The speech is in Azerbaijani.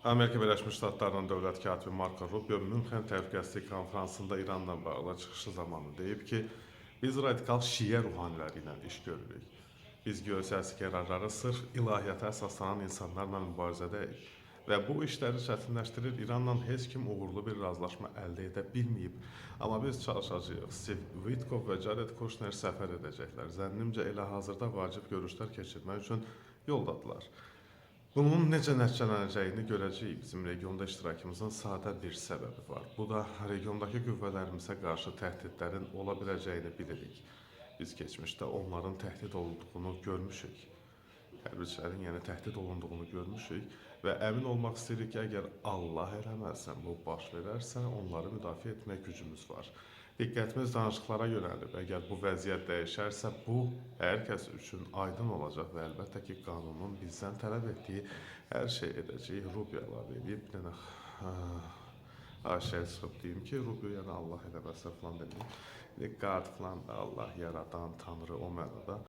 Amerika Birləşmiş Ştatlarının dövlət katibi Marco Rubio Münxen Təhlükəsizlik Konfransında İranla bağlı çıxışı zamanı deyib ki, biz radikal şiə ruhaniləri ilə iş görürük. Biz geosiyasi qərarları sırf ilahiyyata əsaslanan insanlarla mübarizədəyik və bu işləri çətinləşdirir. İranla heç kim uğurlu bir razılaşma əldə edə bilməyib. Amma biz çalışacağıq. Steve Witkoff və Jared Kushner səfər edəcəklər. Zənnimcə elə hazırda vacib görüşlər keçirmək üçün yoldadılar. Bunun necə nəticələnəcəyini görəcəyik. Bizim regionda iştirakımızın sadə bir səbəbi var. Bu da regiondakı qüvvələrimizə qarşı təhdidlərin ola biləcəyini bilirik. Biz keçmişdə onların təhdid olunduğunu görmüşük. Hərbiçilərin təhdid olunduğunu görmüşük və əmin olmaq istəyirik ki, əgər Allah eləməsin bu baş verərsə, onları müdafiə etmək gücümüz var. Diqqətimiz danışıqlara yönəlib. Əgər bu vəziyyət dəyişərsə, bu hər kəs üçün aydın olacaq və əlbəttə ki, qanunun bizdən tələb etdiyi hər şey edəcəyik. Rubio əlavə edib, bir dənə aşağıya çıxıb deyim ki, Rubio Allah eləməsə falan deyim. God falan da Allah yaradan Tanrı o mənada.